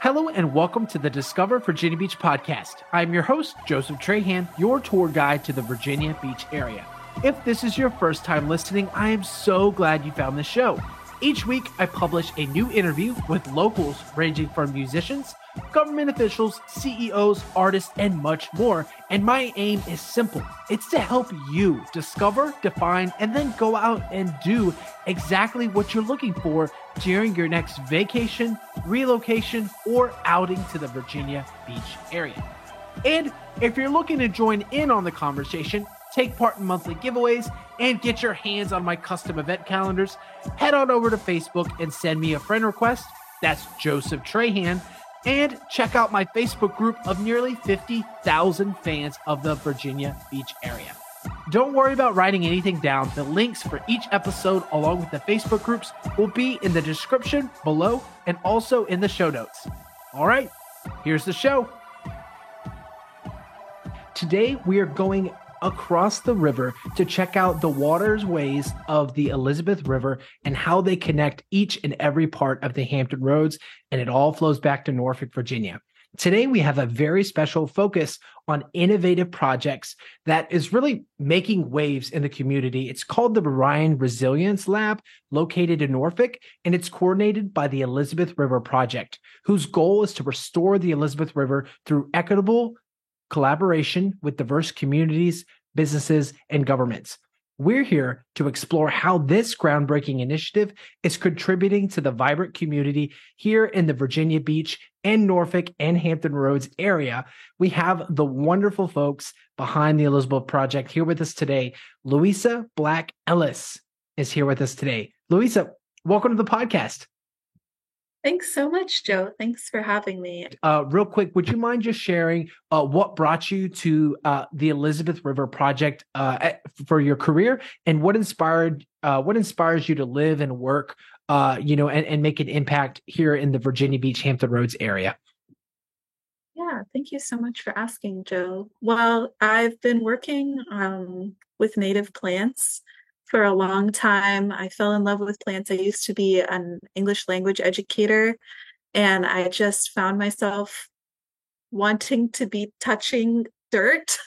Hello and welcome to the Discover Virginia Beach podcast. I'm your host, Joseph Trahan, your tour guide to the Virginia Beach area. If this is your first time listening, I am so glad you found this show. Each week, I publish a new interview with locals ranging from musicians, government officials, CEOs, artists, and much more. And my aim is simple. It's to help you discover, define, and then go out and do exactly what you're looking for during your next vacation, relocation, or outing to the Virginia Beach area. And if you're looking to join in on the conversation, take part in monthly giveaways, and get your hands on my custom event calendars, head on over to Facebook and send me a friend request. That's Joseph Trahan. And check out my Facebook group of nearly 50,000 fans of the Virginia Beach area. Don't worry about writing anything down. The links for each episode, along with the Facebook groups, will be in the description below and also in the show notes. All right, here's the show. Today, we are going across the river to check out the waterways of the Elizabeth River and how they connect each and every part of the Hampton Roads, and it all flows back to Norfolk, Virginia. Today, we have a very special focus on innovative projects that is really making waves in the community. It's called the Ryan Resilience Lab, located in Norfolk, and it's coordinated by the Elizabeth River Project, whose goal is to restore the Elizabeth River through equitable collaboration with diverse communities, businesses, and governments. We're here to explore how this groundbreaking initiative is contributing to the vibrant community here in the Virginia Beach and Norfolk and Hampton Roads area. We have the wonderful folks behind the Elizabeth Project here with us today. Louisa Black Ellis is here with us today. Louisa, welcome to the podcast. Thanks so much, Joe. Thanks for having me. Real quick, would you mind just sharing what brought you to the Elizabeth River Project for your career, and what inspires you to live and work, and make an impact here in the Virginia Beach, Hampton Roads area? Yeah, thank you so much for asking, Joe. Well, I've been working with native plants for a long time. I fell in love with plants. I used to be an English language educator, and I just found myself wanting to be touching dirt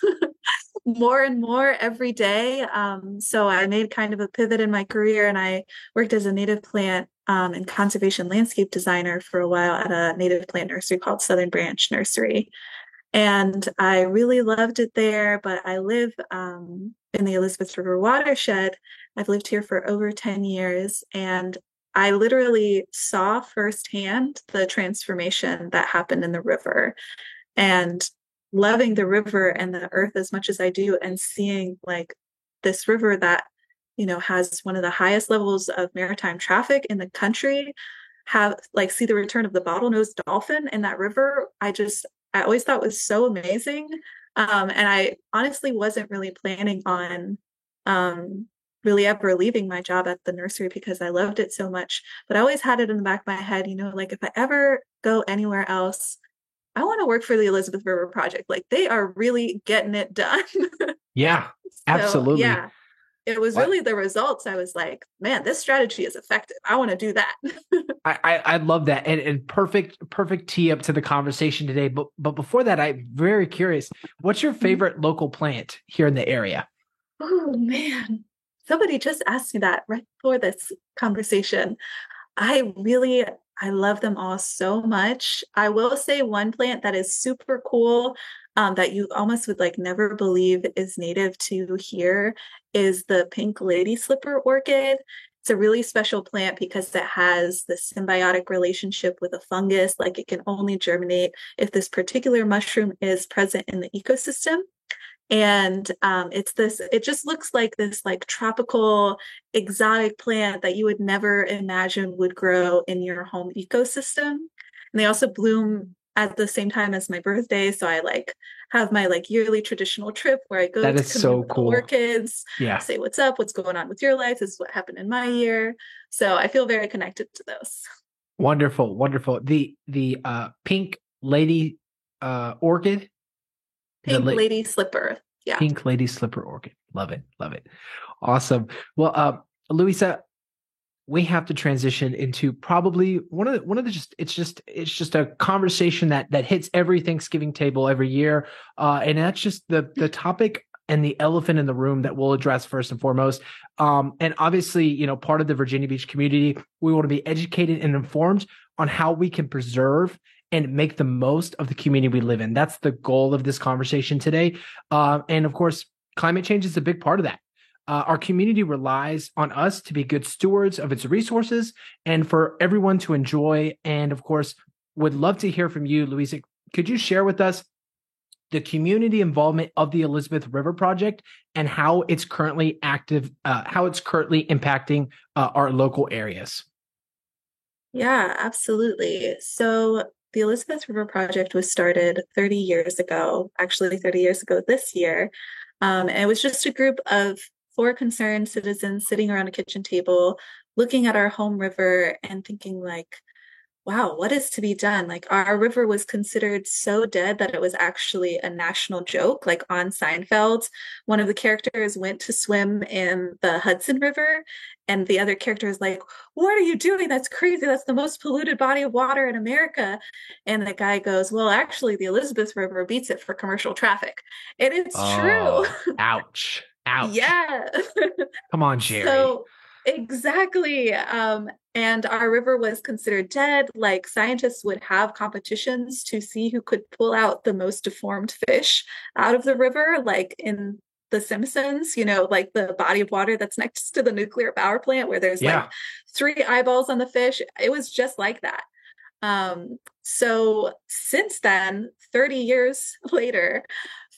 more and more every day. So I made kind of a pivot in my career, and I worked as a native plant and conservation landscape designer for a while at a native plant nursery called Southern Branch Nursery. And I really loved it there, but I live in the Elizabeth River watershed. I've lived here for over 10 years, and I literally saw firsthand the transformation that happened in the river. And loving the river and the earth as much as I do, and seeing like this river that, has one of the highest levels of maritime traffic in the country, see the return of the bottlenose dolphin in that river, I always thought was so amazing. And I honestly wasn't really planning on really ever leaving my job at the nursery because I loved it so much. But I always had it in the back of my head, if I ever go anywhere else, I want to work for the Elizabeth River Project. Like, they are really getting it done. Yeah, absolutely. Yeah, it was really the results. I was like, man, this strategy is effective. I want to do that. I love that. And perfect tee up to the conversation today. But before that, I'm very curious, what's your favorite local plant here in the area? Oh, man. Somebody just asked me that right before this conversation. I love them all so much. I will say one plant that is super cool, that you almost would never believe is native to here, is the pink lady slipper orchid. It's a really special plant because it has the symbiotic relationship with a fungus. It can only germinate if this particular mushroom is present in the ecosystem. And it just looks like this tropical exotic plant that you would never imagine would grow in your home ecosystem. And they also bloom at the same time as my birthday. So I have my yearly traditional trip where I go that to is so cool. orchids, yeah, say what's up, what's going on with your life, this is what happened in my year. So I feel very connected to those. Wonderful. The pink lady orchid. Pink lady slipper. Yeah. Pink lady slipper orchid. Love it. Awesome. Well, Louisa, we have to transition into probably one of the it's just a conversation that hits every Thanksgiving table every year, and that's just the topic and the elephant in the room that we'll address first and foremost. And obviously, part of the Virginia Beach community, we want to be educated and informed on how we can preserve and make the most of the community we live in. That's the goal of this conversation today. And of course, climate change is a big part of that. Our community relies on us to be good stewards of its resources and for everyone to enjoy. And of course, would love to hear from you, Louisa. Could you share with us the community involvement of the Elizabeth River Project and how it's currently impacting our local areas? Yeah, absolutely. So the Elizabeth River Project was started 30 years ago, actually 30 years ago this year. And it was just a group of four concerned citizens sitting around a kitchen table, looking at our home river and thinking like, wow, what is to be done? Like our river was considered so dead that it was actually a national joke. Like on Seinfeld, one of the characters went to swim in the Hudson River, and the other character is like, what are you doing? That's crazy. That's the most polluted body of water in America. And the guy goes, well, actually, the Elizabeth River beats it for commercial traffic. And it's true. Oh, ouch. Ouch. Yeah. Come on, Jerry. So exactly. And our river was considered dead. Like scientists would have competitions to see who could pull out the most deformed fish out of the river, like in The Simpsons, like the body of water that's next to the nuclear power plant where there's like three eyeballs on the fish. It was just like that. So since then, 30 years later,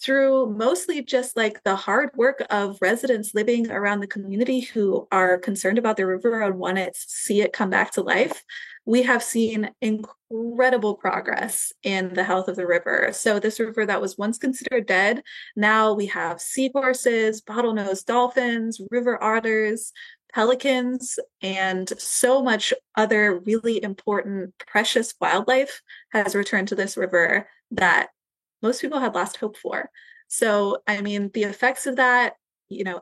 through mostly just like the hard work of residents living around the community who are concerned about the river and want to see it come back to life, we have seen incredible progress in the health of the river. So this river that was once considered dead, now we have seahorses, bottlenose dolphins, river otters, pelicans, and so much other really important, precious wildlife has returned to this river that most people had lost hope for. So, I mean, the effects of that,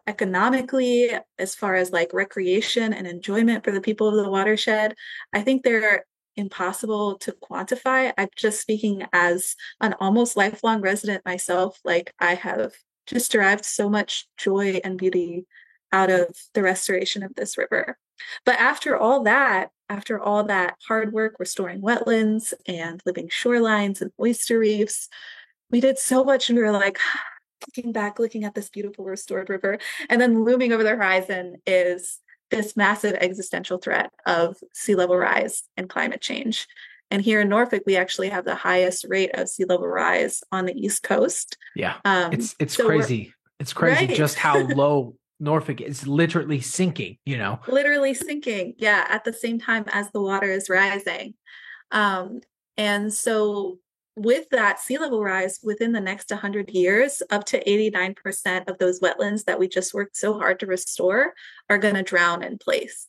economically, as far as like recreation and enjoyment for the people of the watershed, I think they're impossible to quantify. I'm just speaking as an almost lifelong resident myself. Like I have just derived so much joy and beauty out of the restoration of this river. But after all that hard work restoring wetlands and living shorelines and oyster reefs, we did so much, and we were like, looking back, looking at this beautiful restored river, and then looming over the horizon is this massive existential threat of sea level rise and climate change. And here in Norfolk, we actually have the highest rate of sea level rise on the East Coast. Yeah, it's so crazy. It's crazy right? Just how low Norfolk is literally sinking, Literally sinking, yeah, at the same time as the water is rising. And so with that sea level rise, within the next 100 years, up to 89% of those wetlands that we just worked so hard to restore are going to drown in place.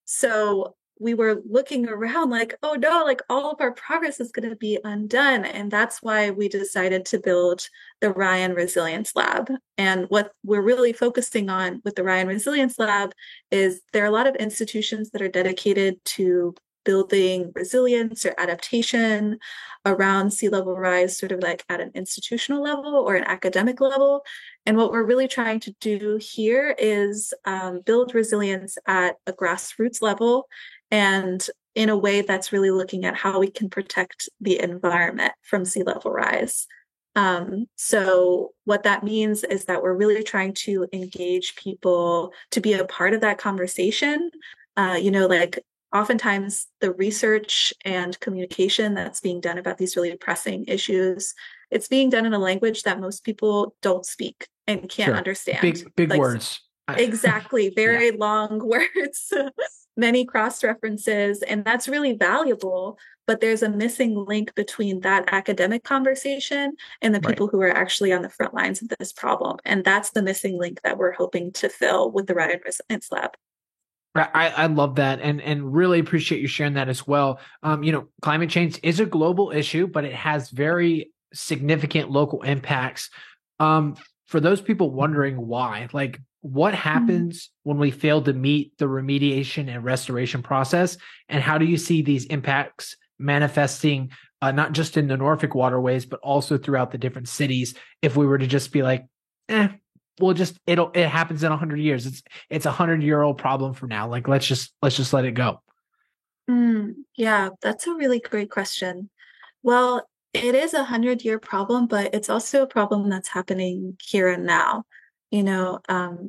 So we were looking around like, oh no, like all of our progress is going to be undone. And that's why we decided to build the Ryan Resilience Lab. And what we're really focusing on with the Ryan Resilience Lab is there are a lot of institutions that are dedicated to building resilience or adaptation around sea level rise, sort of like at an institutional level or an academic level. And what we're really trying to do here is build resilience at a grassroots level and in a way that's really looking at how we can protect the environment from sea level rise. So what that means is that we're really trying to engage people to be a part of that conversation. Like oftentimes the research and communication that's being done about these really pressing issues, it's being done in a language that most people don't speak and can't understand. Big like, words. Exactly. Very long words, many cross references, and that's really valuable. But there's a missing link between that academic conversation and the people who are actually on the front lines of this problem. And that's the missing link that we're hoping to fill with the Ryan Resilience Lab. I love that and really appreciate you sharing that as well. Climate change is a global issue, but it has very significant local impacts. For those people wondering why, like what Mm. happens when we fail to meet the remediation and restoration process? And how do you see these impacts manifesting, not just in the Norfolk waterways, but also throughout the different cities? If we were to just be like, we'll just, it happens in 100 years. It's 100-year-old problem for now. Like, let's just let it go. Yeah, that's a really great question. Well, it is 100-year problem, but it's also a problem that's happening here and now.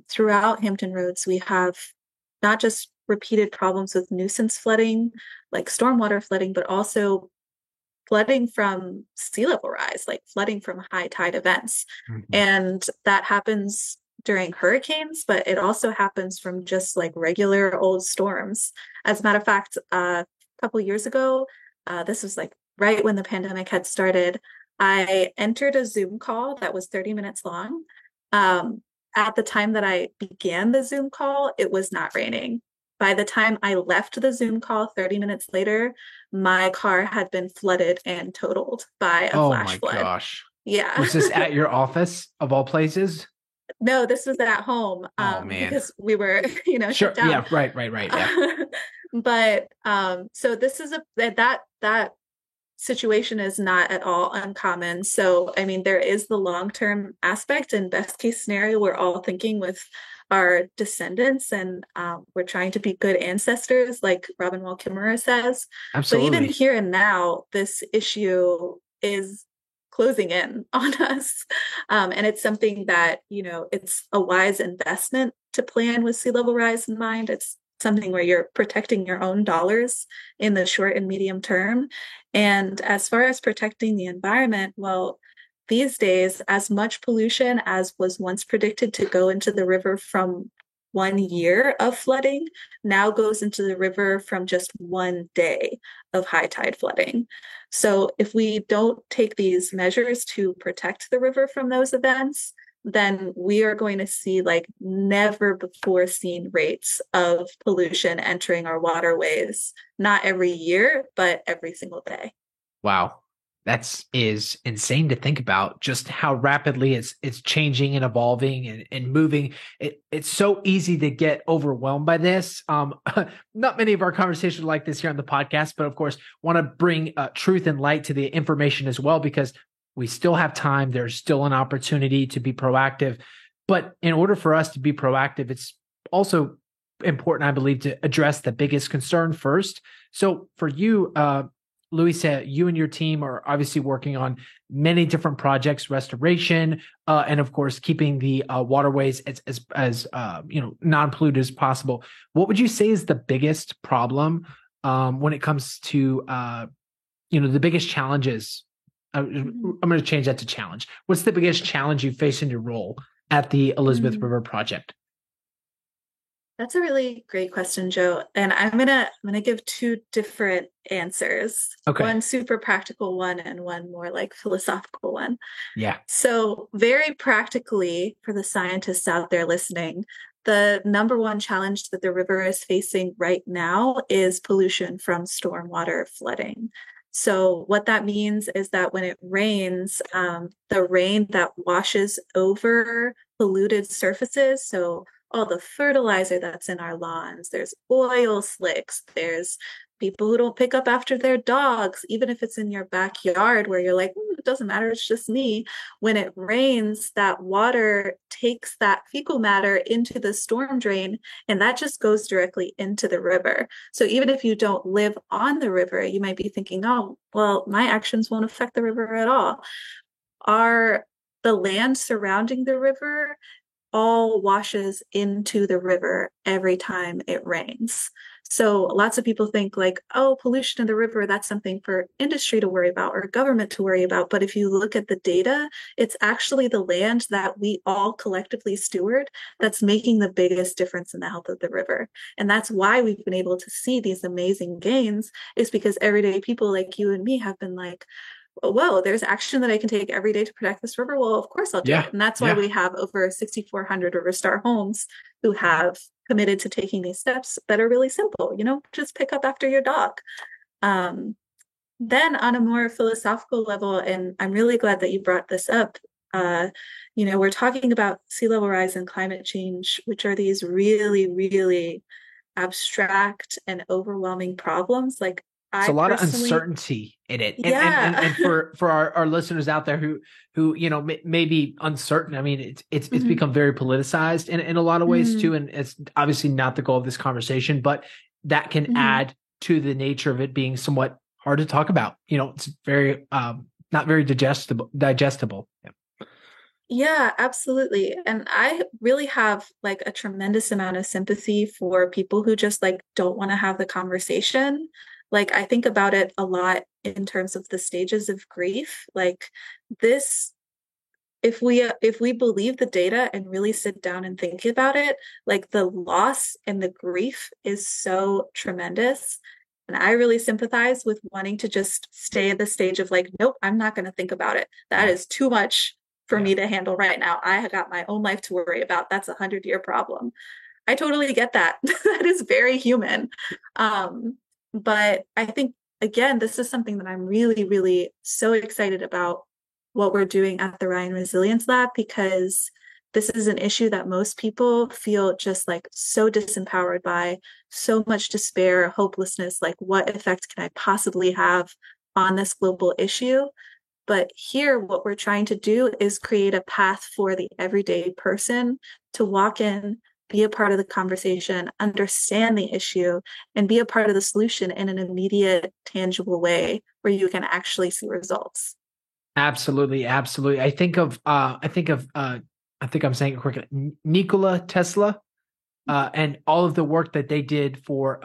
Throughout Hampton Roads, we have not just repeated problems with nuisance flooding, like stormwater flooding, but also flooding from sea level rise, like flooding from high tide events. Mhm. And that happens during hurricanes, but it also happens from just like regular old storms. As a matter of fact, a couple years ago, this was like right when the pandemic had started, I entered a Zoom call that was 30 minutes long. Um, at the time that I began the Zoom call, it was not raining. By the time I left the Zoom call 30 minutes later, my car had been flooded and totaled by a Oh flash my flood. gosh. Yeah. Was this at your office of all places? No, this was at home Oh man. because we were, shut Sure. down. Yeah. Right. Yeah. But so this is that situation is not at all uncommon. So, I mean, there is the long-term aspect and best case scenario. We're all thinking with our descendants and we're trying to be good ancestors, like Robin Wall Kimmerer says. But even Absolutely. here and now, this issue is closing in on us. And it's something that, it's a wise investment to plan with sea level rise in mind. It's something where you're protecting your own dollars in the short and medium term. And as far as protecting the environment, well, these days, as much pollution as was once predicted to go into the river from 1 year of flooding now goes into the river from just 1 day of high tide flooding. So if we don't take these measures to protect the river from those events, then we are going to see like never before seen rates of pollution entering our waterways, not every year, but every single day. Wow. That's is insane to think about just how rapidly it's changing and evolving and moving. It's so easy to get overwhelmed by this. Not many of our conversations are like this here on the podcast, but of course, want to bring truth and light to the information as well because we still have time. There's still an opportunity to be proactive. But in order for us to be proactive, it's also important, I believe, to address the biggest concern first. So for you, Louisa, you and your team are obviously working on many different projects, restoration, and of course, keeping the waterways as non-polluted as possible. What would you say is the biggest problem when it comes to the biggest challenges? I'm going to change that to challenge. What's the biggest challenge you face in your role at the Elizabeth Mm. River Project? That's a really great question, Joe. And I'm gonna give two different answers. Okay. One super practical one and one more like philosophical one. Yeah. So, very practically, for the scientists out there listening, the number one challenge that the river is facing right now is pollution from stormwater flooding. So, what that means is that when it rains, the rain that washes over polluted surfaces, so all the fertilizer that's in our lawns, there's oil slicks, there's people who don't pick up after their dogs, even if it's in your backyard where you're like, it doesn't matter, it's just me. When it rains, that water takes that fecal matter into the storm drain, and that just goes directly into the river. So even if you don't live on the river, you might be thinking, oh, well, my actions won't affect the river at all. Are the land surrounding the river all washes into the river every time it rains. So lots of people think like, oh, pollution in the river, that's something for industry to worry about or government to worry about. But if you look at the data, it's actually the land that we all collectively steward that's making the biggest difference in the health of the river. And that's why we've been able to see these amazing gains is because everyday people like you and me have been like, whoa, there's action that I can take every day to protect this river. Well, of course I'll do Yeah. it. And that's why Yeah. we have over 6,400 River Star homes who have committed to taking these steps that are really simple, just pick up after your dog. Um, then on a more philosophical level, and I'm really glad that you brought this up, We're talking about sea level rise and climate change, which are these really, really abstract and overwhelming problems. Like It's a I lot of personally, uncertainty in it, yeah. and for our listeners out there who may be uncertain. I mean, it's Mhm. become very politicized in a lot of ways Mhm. too, and it's obviously not the goal of this conversation, but that can Mhm. add to the nature of it being somewhat hard to talk about. It's very not very digestible. Yeah. Yeah, absolutely. And I really have like a tremendous amount of sympathy for people who just like don't want to have the conversation. Like I think about it a lot in terms of the stages of grief. Like this, if we believe the data and really sit down and think about it, like the loss and the grief is so tremendous. And I really sympathize with wanting to just stay at the stage of like, nope, I'm not going to think about it. That Yeah. is too much for Yeah. me to handle right now. I have got my own life to worry about. That's a 100-year problem. I totally get that. That is very human. Um, but I think, again, this is something that I'm really, really so excited about what we're doing at the Ryan Resilience Lab because this is an issue that most people feel just like so disempowered by, so much despair, hopelessness. Like, what effect can I possibly have on this global issue? But here, what we're trying to do is create a path for the everyday person to walk in, be a part of the conversation, understand the issue, and be a part of the solution in an immediate, tangible way where you can actually see results. Absolutely, absolutely. I think I'm saying it correctly. Nikola Tesla, and all of the work that they did for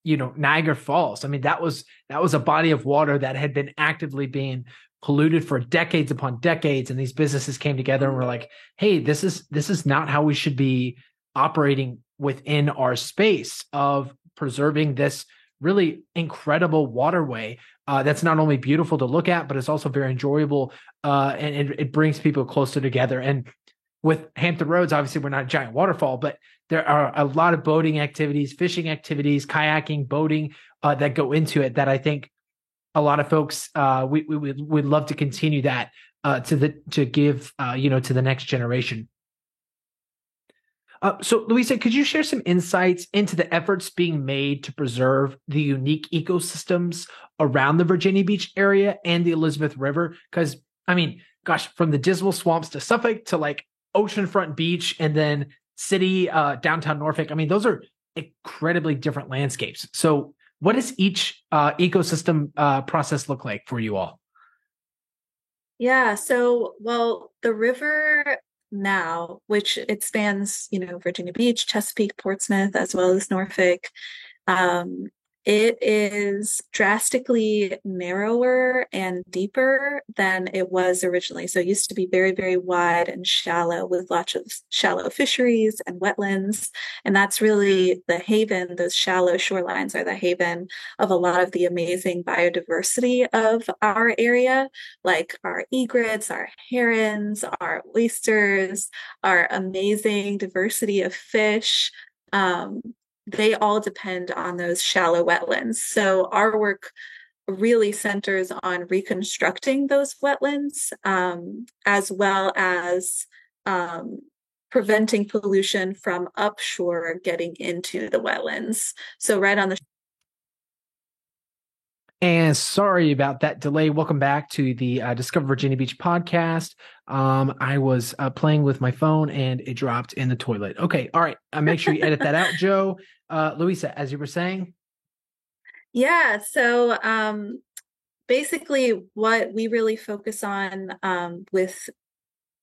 Niagara Falls. I mean, that was a body of water that had been actively being polluted for decades upon decades, and these businesses came together and were like, "Hey, this is not how we should be operating within our space of preserving this really incredible waterway that's not only beautiful to look at, but it's also very enjoyable, and it brings people closer together." And with Hampton Roads, obviously we're not a giant waterfall, but there are a lot of boating activities, fishing activities, kayaking, boating that go into it. That I think a lot of folks we would love to continue that to give to the next generation. So, Louisa, could you share some insights into the efforts being made to preserve the unique ecosystems around the Virginia Beach area and the Elizabeth River? Because, I mean, gosh, from the Dismal Swamps to Suffolk to like Oceanfront Beach and then city, downtown Norfolk, I mean, those are incredibly different landscapes. So, what does each ecosystem process look like for you all? Yeah, so well, the river now, which it spans, Virginia Beach, Chesapeake, Portsmouth, as well as Norfolk, um, it is drastically narrower and deeper than it was originally. So it used to be very, very wide and shallow with lots of shallow fisheries and wetlands. And that's really the haven. Those shallow shorelines are the haven of a lot of the amazing biodiversity of our area, like our egrets, our herons, our oysters, our amazing diversity of fish. Um, they all depend on those shallow wetlands. So our work really centers on reconstructing those wetlands, as well as um, preventing pollution from upshore getting into the wetlands. So right on the And sorry about that delay. Welcome back to the Discover Virginia Beach podcast. I was playing with my phone and it dropped in the toilet. Okay, all right. Make sure you edit that out, Joe. Louisa, as you were saying. yeah. So basically, what we really focus on with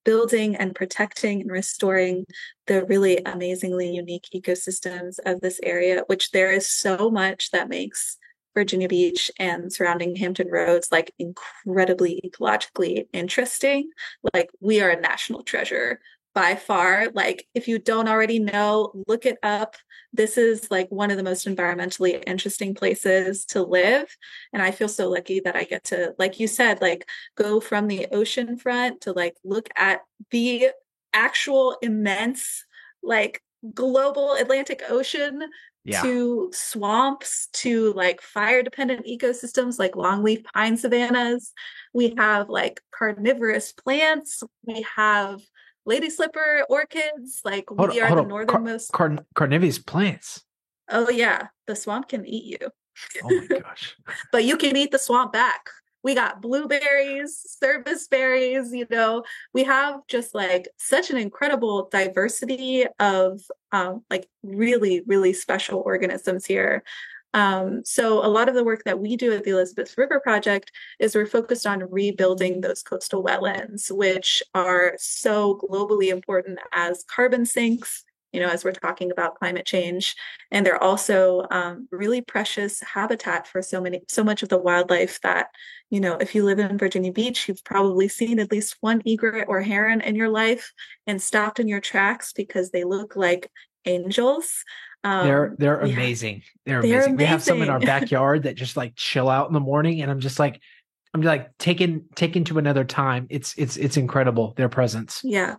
building and protecting and restoring the really amazingly unique ecosystems of this area, which there is so much that makes Virginia Beach and surrounding Hampton Roads like incredibly ecologically interesting. Like we are a national treasure by far. Like if you don't already know, look it up. This is like one of the most environmentally interesting places to live. And I feel so lucky that I get to, like you said, like go from the ocean front to like look at the actual immense like global Atlantic Ocean Yeah. to swamps to like fire dependent ecosystems like longleaf pine savannas. We have like carnivorous plants. We have lady slipper orchids. Like we are Hold the up. northernmost. Carnivorous plants. Oh, yeah, the swamp can eat you, Oh my gosh. but you can eat the swamp back. We got blueberries, service berries, we have just like such an incredible diversity of like really, really special organisms here. So a lot of the work that we do at the Elizabeth River Project is we're focused on rebuilding those coastal wetlands, which are so globally important as carbon sinks, as we're talking about climate change. And they're also really precious habitat for so much of the wildlife that, if you live in Virginia Beach, you've probably seen at least one egret or heron in your life and stopped in your tracks because they look like angels. They're We have amazing. They're They're amazing. We have some in our amazing. backyard that just like chill out in the morning, and I'm like taken to another time. It's incredible, their presence. Yeah.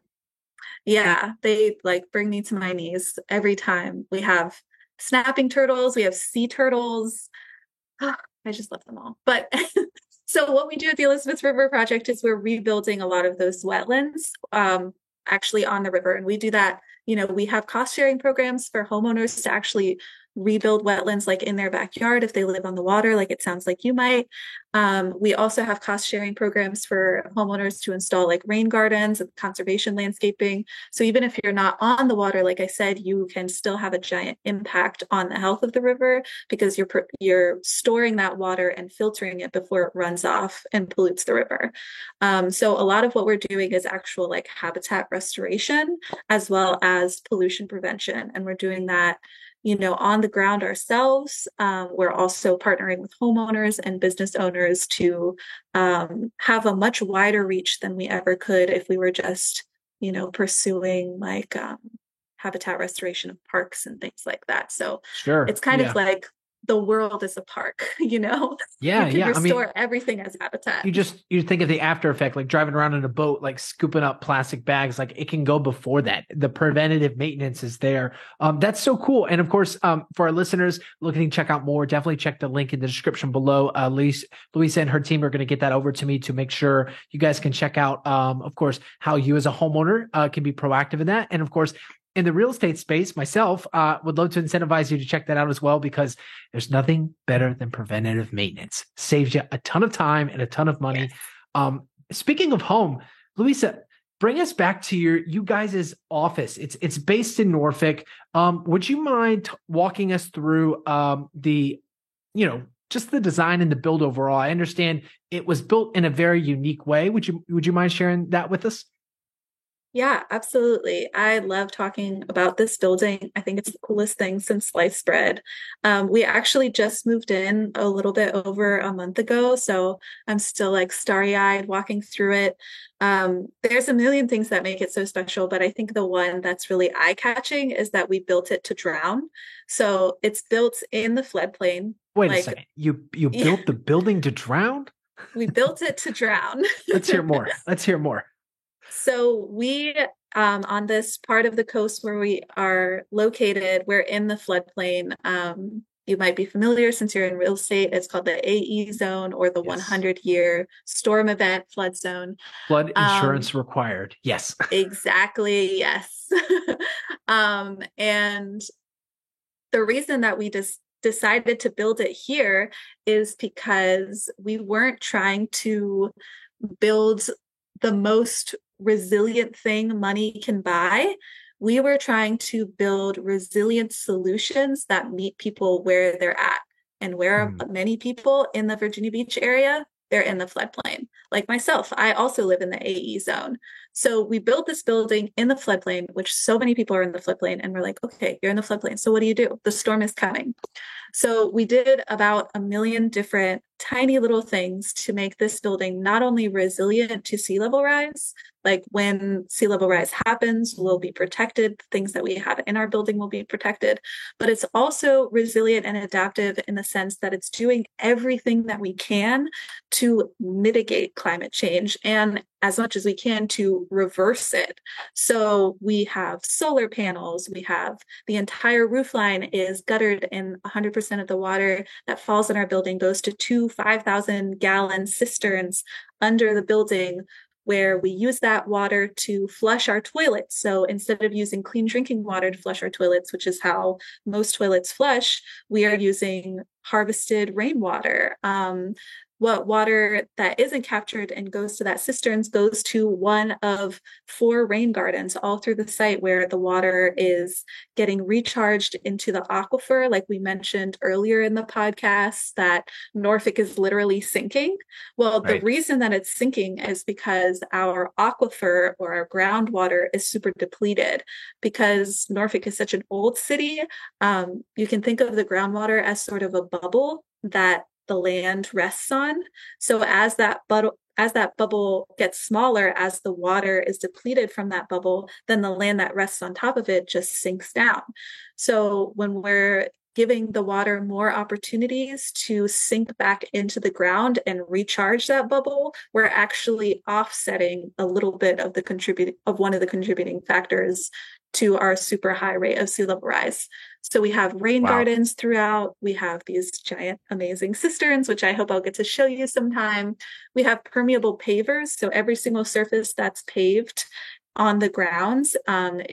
Yeah. They like bring me to my knees every time. We have snapping turtles, we have sea turtles. I just love them all. But so what we do at the Elizabeth River Project is we're rebuilding a lot of those wetlands actually on the river. And we do that, we have cost sharing programs for homeowners to actually rebuild wetlands like in their backyard if they live on the water, like it sounds like you might. We also have cost sharing programs for homeowners to install like rain gardens and conservation landscaping. So even if you're not on the water, like I said, you can still have a giant impact on the health of the river because you're storing that water and filtering it before it runs off and pollutes the river. So a lot of what we're doing is actual like habitat restoration as well as pollution prevention. And we're doing that on the ground ourselves. We're also partnering with homeowners and business owners to have a much wider reach than we ever could if we were just, pursuing like habitat restoration of parks and things like that. So Sure. it's kind of Yeah. like the world is a park, Yeah. you can Yeah. I mean, restore everything as habitat. you think of the after effect, like driving around in a boat, like scooping up plastic bags, like it can go before that. The preventative maintenance is there. That's so cool. And of course, for our listeners looking to check out more, definitely check the link in the description below. Louisa and her team are going to get that over to me to make sure you guys can check out, of course, how you as a homeowner can be proactive in that. And of course, in the real estate space, myself would love to incentivize you to check that out as well, because there's nothing better than preventative maintenance. Saves you a ton of time and a ton of money. Yes. Speaking of home, Louisa, bring us back to you guys' office. It's based in Norfolk. Would you mind walking us through just the design and the build overall? I understand it was built in a very unique way. Would you mind sharing that with us? Yeah, absolutely. I love talking about this building. I think it's the coolest thing since sliced bread. We actually just moved in a little bit over a month ago, so I'm still like starry-eyed walking through it. There's a million things that make it so special, but I think the one that's really eye-catching is that we built it to drown. So it's built in the floodplain. Wait a Like, second. You built the building to drown? we built it to drown. Let's hear more. Let's hear more. So we, on this part of the coast where we are located, we're in the floodplain. You might be familiar since you're in real estate. It's called the AE zone, or the Yes. 100-year storm event flood zone. Flood insurance required. Yes. Exactly. Yes. And the reason that we just decided to build it here is because we weren't trying to build the most resilient thing money can buy. We were trying to build resilient solutions that meet people where they're at. And where are many people in the Virginia Beach area? They're in the floodplain. Like myself, I also live in the AE zone. So we built this building in the floodplain, which so many people are in the floodplain. And we're like, okay, you're in the floodplain. So what do? The storm is coming. So we did about a million different tiny little things to make this building not only resilient to sea level rise, Like when sea level rise happens, we'll be protected. Things that we have in our building will be protected. But it's also resilient and adaptive in the sense that it's doing everything that we can to mitigate climate change and as much as we can to reverse it. So we have solar panels, we have the entire roof line is guttered, and 100% of the water that falls in our building goes to two 5,000 gallon cisterns under the building, where we use that water to flush our toilets. So instead of using clean drinking water to flush our toilets, which is how most toilets flush, we are using harvested rainwater. What water that isn't captured and goes to that cisterns goes to one of 4 rain gardens all through the site, where the water is getting recharged into the aquifer. Like we mentioned earlier in the podcast, that Norfolk is literally sinking. Well, the reason that it's sinking is because our aquifer, or our groundwater, is super depleted. Because Norfolk is such an old city, you can think of the groundwater as sort of a bubble that the land rests on. So as that bubble gets smaller, as the water is depleted from that bubble, then the land that rests on top of it just sinks down. So when we're giving the water more opportunities to sink back into the ground and recharge that bubble, we're actually offsetting a little bit of one of the contributing factors to our super high rate of sea level rise. So we have rain gardens throughout. We have these giant, amazing cisterns, which I hope I'll get to show you sometime. We have permeable pavers. So every single surface that's paved on the grounds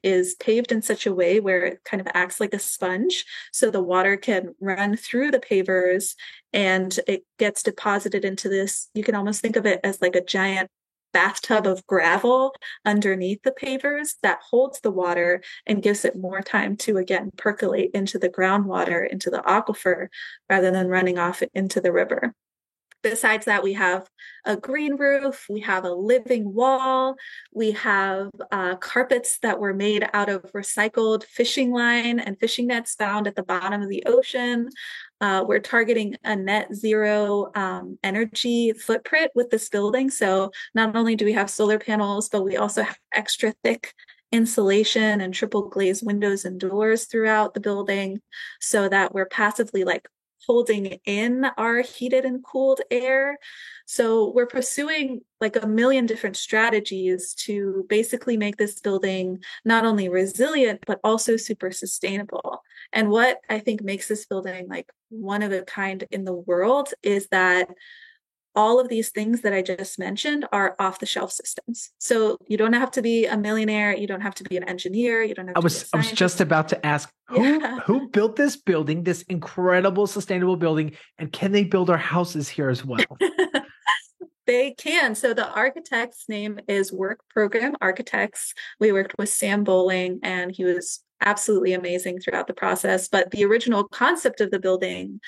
is paved in such a way where it kind of acts like a sponge. So the water can run through the pavers and it gets deposited into this. You can almost think of it as like a giant bathtub of gravel underneath the pavers that holds the water and gives it more time to, again, percolate into the groundwater, into the aquifer, rather than running off into the river. Besides that, we have a green roof, we have a living wall, we have carpets that were made out of recycled fishing line and fishing nets found at the bottom of the ocean. We're targeting a net zero energy footprint with this building. So not only do we have solar panels, but we also have extra thick insulation and triple glazed windows and doors throughout the building, so that we're passively like holding in our heated and cooled air. So we're pursuing like a million different strategies to basically make this building not only resilient, but also super sustainable. And what I think makes this building like one of a kind in the world is that all of these things that I just mentioned are off-the-shelf systems. So you don't have to be a millionaire. You don't have to be an engineer. You don't have to be a scientist. I was just about to ask, who built this building, this incredible sustainable building, and can they build our houses here as well? They can. So the architect's name is Work Program Architects. We worked with Sam Bowling, and he was absolutely amazing throughout the process. But the original concept of the building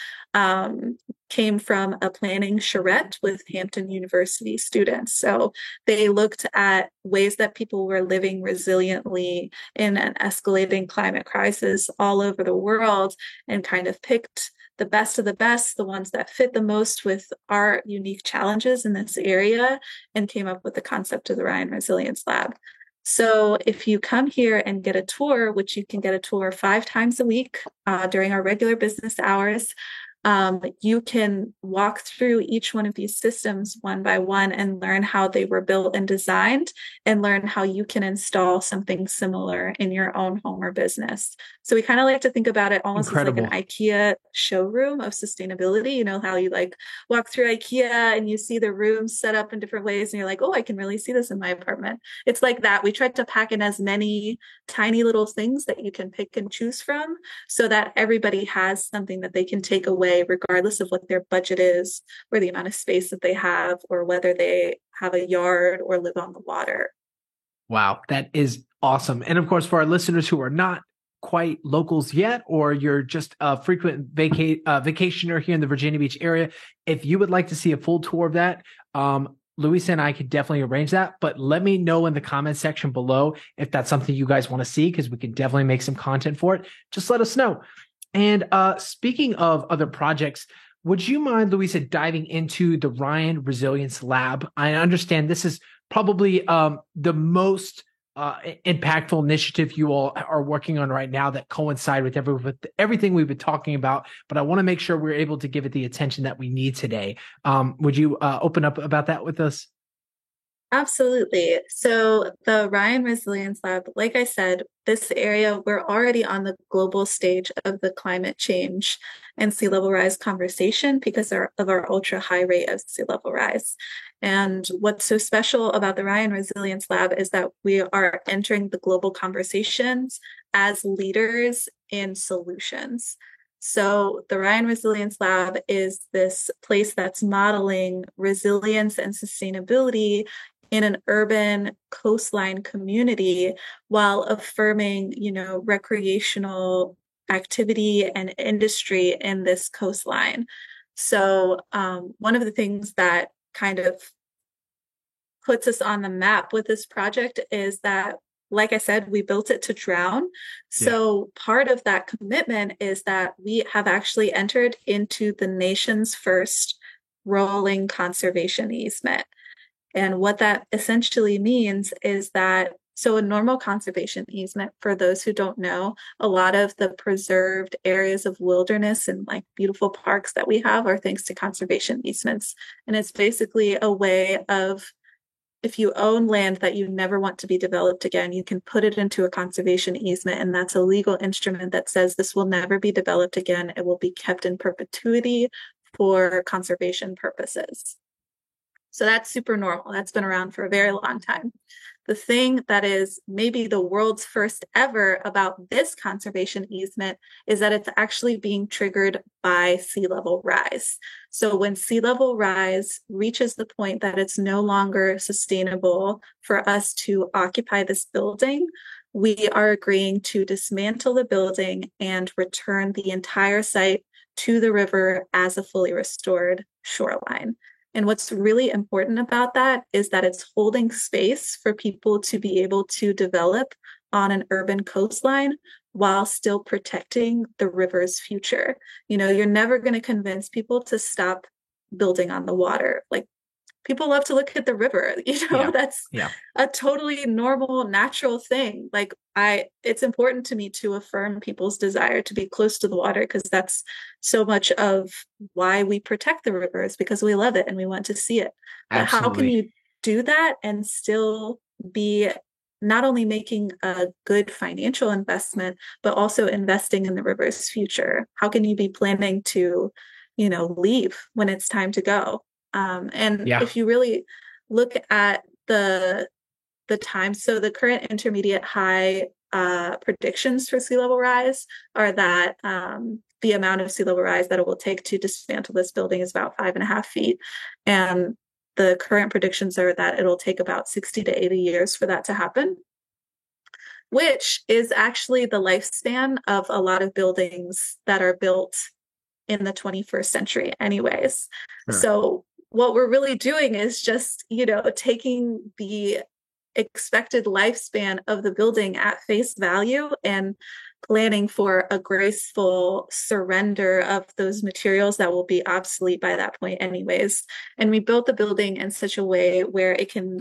came from a planning charrette with Hampton University students. So they looked at ways that people were living resiliently in an escalating climate crisis all over the world, and kind of picked the best of the best, the ones that fit the most with our unique challenges in this area, and came up with the concept of the Ryan Resilience Lab. So if you come here and get a tour, which you can get a tour 5 times a week during our regular business hours, you can walk through each one of these systems one by one and learn how they were built and designed, and learn how you can install something similar in your own home or business. So we kind of like to think about it almost as like an IKEA showroom of sustainability. You know how you like walk through IKEA and you see the rooms set up in different ways and you're like, oh, I can really see this in my apartment. It's like that. We tried to pack in as many tiny little things that you can pick and choose from, so that everybody has something that they can take away, regardless of what their budget is, or the amount of space that they have, or whether they have a yard or live on the water. Wow, that is awesome. And of course, for our listeners who are not quite locals yet, or you're just a frequent vacationer here in the Virginia Beach area, if you would like to see a full tour of that, Louisa and I could definitely arrange that, but let me know in the comment section below if that's something you guys want to see, because we could definitely make some content for it. Just let us know. And speaking of other projects, would you mind, Louisa, diving into the Ryan Resilience Lab? I understand this is probably the most impactful initiative you all are working on right now that coincide with everything we've been talking about. But I want to make sure we're able to give it the attention that we need today. Would you open up about that with us? Absolutely. So the Ryan Resilience Lab, like I said, this area, we're already on the global stage of the climate change and sea level rise conversation because of our ultra high rate of sea level rise. And what's so special about the Ryan Resilience Lab is that we are entering the global conversations as leaders in solutions. So the Ryan Resilience Lab is this place that's modeling resilience and sustainability in an urban coastline community while affirming, recreational activity and industry in this coastline. So one of the things that kind of puts us on the map with this project is that, like I said, we built it to drown. So part of that commitment is that we have actually entered into the nation's first rolling conservation easement. And what that essentially means is that, so a normal conservation easement, for those who don't know, a lot of the preserved areas of wilderness and like beautiful parks that we have are thanks to conservation easements. And it's basically a way of, if you own land that you never want to be developed again, you can put it into a conservation easement, and that's a legal instrument that says this will never be developed again. It will be kept in perpetuity for conservation purposes. So that's super normal. That's been around for a very long time. The thing that is maybe the world's first ever about this conservation easement is that it's actually being triggered by sea level rise. So when sea level rise reaches the point that it's no longer sustainable for us to occupy this building, we are agreeing to dismantle the building and return the entire site to the river as a fully restored shoreline. And what's really important about that is that it's holding space for people to be able to develop on an urban coastline while still protecting the river's future. You're never going to convince people to stop building on the water. Like, people love to look at the river, that's a totally normal, natural thing. Like, it's important to me to affirm people's desire to be close to the water, because that's so much of why we protect the rivers, because we love it and we want to see it. But how can you do that and still be not only making a good financial investment, but also investing in the river's future? How can you be planning to, leave when it's time to go? If you really look at the time, so the current intermediate high predictions for sea level rise are that the amount of sea level rise that it will take to dismantle this building is about 5.5 feet. And the current predictions are that it'll take about 60 to 80 years for that to happen, which is actually the lifespan of a lot of buildings that are built in the 21st century anyways. Sure. So what we're really doing is just, taking the expected lifespan of the building at face value and planning for a graceful surrender of those materials that will be obsolete by that point anyways. And we built the building in such a way where it can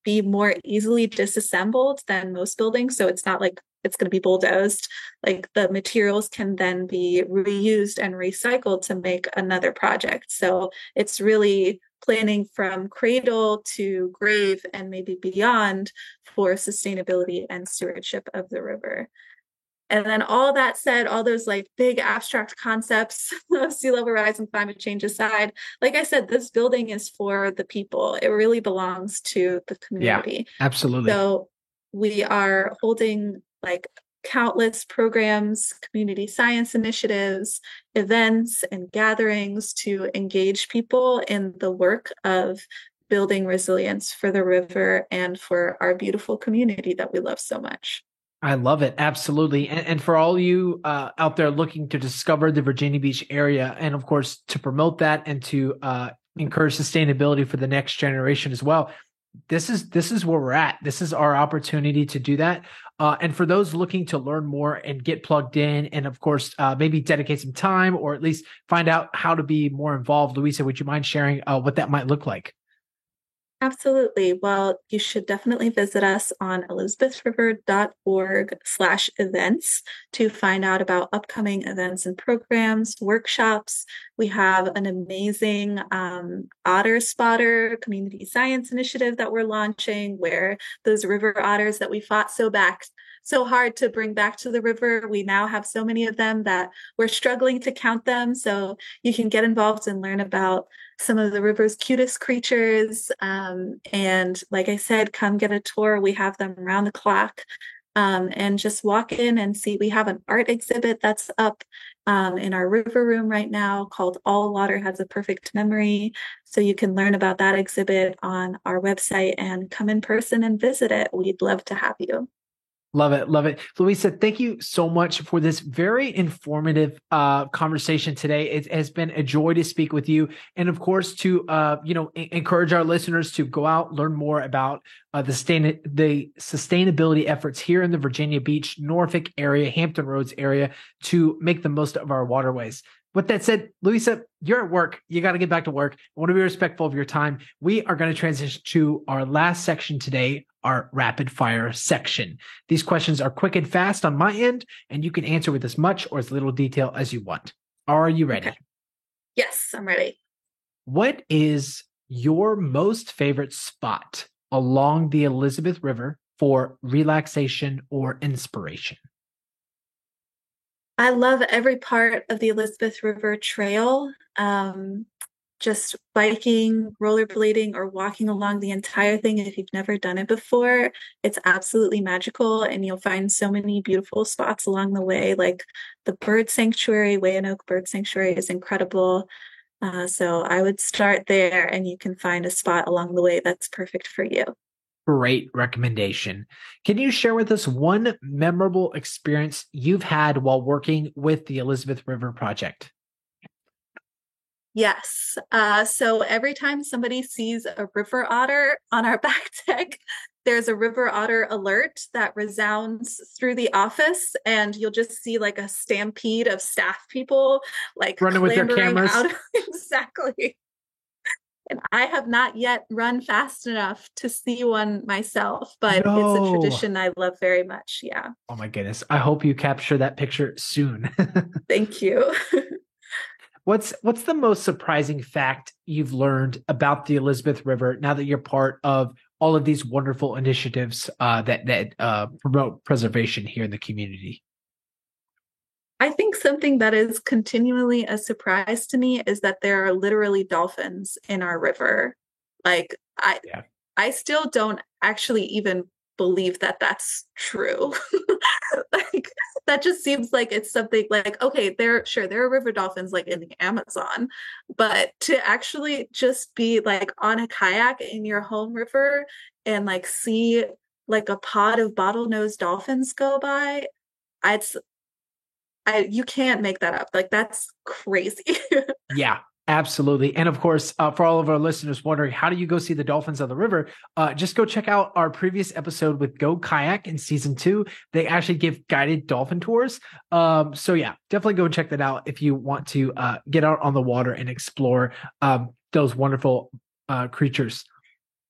be more easily disassembled than most buildings. So it's not like it's going to be bulldozed. Like, the materials can then be reused and recycled to make another project. So it's really planning from cradle to grave and maybe beyond for sustainability and stewardship of the river. And then all that said, all those like big abstract concepts of sea level rise and climate change aside, like I said, this building is for the people. It really belongs to the community. Yeah, absolutely. So we are holding like countless programs, community science initiatives, events, and gatherings to engage people in the work of building resilience for the river and for our beautiful community that we love so much. I love it. Absolutely. And for all you out there looking to discover the Virginia Beach area, and of course, to promote that and to encourage sustainability for the next generation as well, this is where we're at. This is our opportunity to do that. And for those looking to learn more and get plugged in, and of course, maybe dedicate some time or at least find out how to be more involved, Louisa, would you mind sharing what that might look like? Absolutely. Well, you should definitely visit us on elizabethriver.org/events to find out about upcoming events and programs, workshops. We have an amazing otter spotter community science initiative that we're launching where those river otters that we fought so hard to bring back to the river. We now have so many of them that we're struggling to count them. So you can get involved and learn about some of the river's cutest creatures. And like I said, come get a tour. We have them around the clock. And just walk in and see. We have an art exhibit that's up in our river room right now called All Water Has a Perfect Memory. So you can learn about that exhibit on our website and come in person and visit it. We'd love to have you. Love it. Love it. Louisa, thank you so much for this very informative conversation today. It has been a joy to speak with you. And of course, to encourage our listeners to go out, learn more about the sustainability efforts here in the Virginia Beach, Norfolk area, Hampton Roads area to make the most of our waterways. With that said, Louisa, you're at work. You got to get back to work. I want to be respectful of your time. We are going to transition to our last section today, our rapid fire section. These questions are quick and fast on my end, and you can answer with as much or as little detail as you want. Are you ready? Okay. Yes, I'm ready. What is your most favorite spot along the Elizabeth River for relaxation or inspiration? I love every part of the Elizabeth River Trail. Just biking, rollerblading, or walking along the entire thing. If you've never done it before, it's absolutely magical, and you'll find so many beautiful spots along the way. Like the bird sanctuary, Weyanoke Bird Sanctuary is incredible. So I would start there, and you can find a spot along the way that's perfect for you. Great recommendation. Can you share with us one memorable experience you've had while working with the Elizabeth River Project? Yes. So every time somebody sees a river otter on our back deck, there's a river otter alert that resounds through the office, and you'll just see like a stampede of staff people like running with their cameras. out. Exactly. And I have not yet run fast enough to see one myself, but it's a tradition I love very much. Yeah. Oh my goodness. I hope you capture that picture soon. Thank you. What's the most surprising fact you've learned about the Elizabeth River now that you're part of all of these wonderful initiatives that promote preservation here in the community? I think something that is continually a surprise to me is that there are literally dolphins in our river. Like I still don't actually even believe that that's true. Like that just seems like it's something like, okay, there are river dolphins like in the Amazon, but to actually just be like on a kayak in your home river and like see like a pod of bottlenose dolphins go by, it's you can't make that up. Like that's crazy. Yeah, absolutely. And of course, for all of our listeners wondering, how do you go see the dolphins on the river? Just go check out our previous episode with Go Kayak in season 2. They actually give guided dolphin tours. So yeah, definitely go and check that out if you want to get out on the water and explore those wonderful creatures.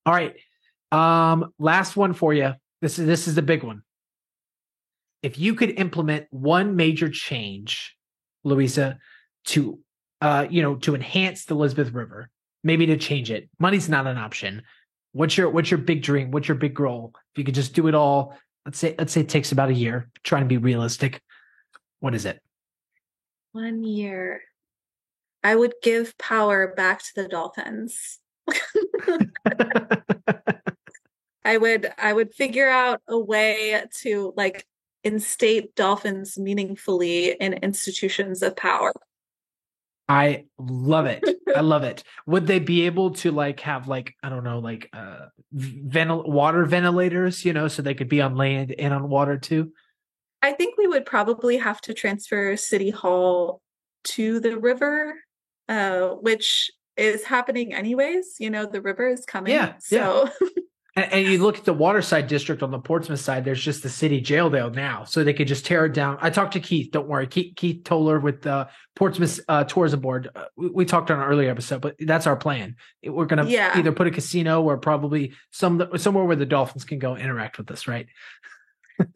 All right. Last one for you. This is the big one. If you could implement one major change, Louisa, to enhance the Elizabeth River, maybe to change it. Money's not an option. What's your big dream? What's your big goal? If you could just do it all, let's say it takes about a year, trying to be realistic. What is it? 1 year. I would give power back to the dolphins. I would figure out a way to like instate dolphins meaningfully in institutions of power. I love it. I love it. Would they be able to like have like, I don't know, like water ventilators, so they could be on land and on water too? I think we would probably have to transfer City Hall to the river, which is happening anyways. The river is coming. Yeah. So And you look at the Waterside district on the Portsmouth side, there's just the city jail there now. So they could just tear it down. I talked to Keith, don't worry. Keith Toller with the Portsmouth Tourism Board. We talked on an earlier episode, but that's our plan. We're going to either put a casino or probably somewhere where the Dolphins can go interact with us, right?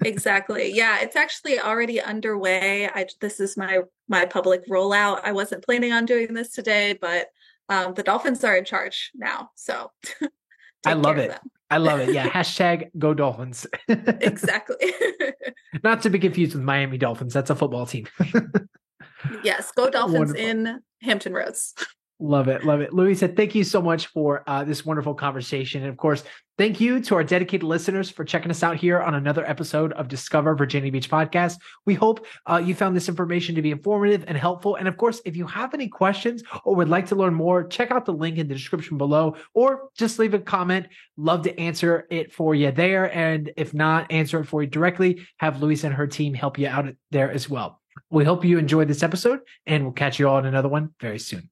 Exactly. Yeah, it's actually already underway. This is my public rollout. I wasn't planning on doing this today, but the Dolphins are in charge now. So I love it. I love it. Yeah. Hashtag go Dolphins. Exactly. Not to be confused with Miami Dolphins. That's a football team. Yes. Go Dolphins. Wonderful. In Hampton Roads. Love it. Love it. Louisa, thank you so much for this wonderful conversation. And of course, thank you to our dedicated listeners for checking us out here on another episode of Discover Virginia Beach Podcast. We hope you found this information to be informative and helpful. And of course, if you have any questions or would like to learn more, check out the link in the description below, or just leave a comment. Love to answer it for you there. And if not, answer it for you directly. Have Louisa and her team help you out there as well. We hope you enjoyed this episode, and we'll catch you all in another one very soon.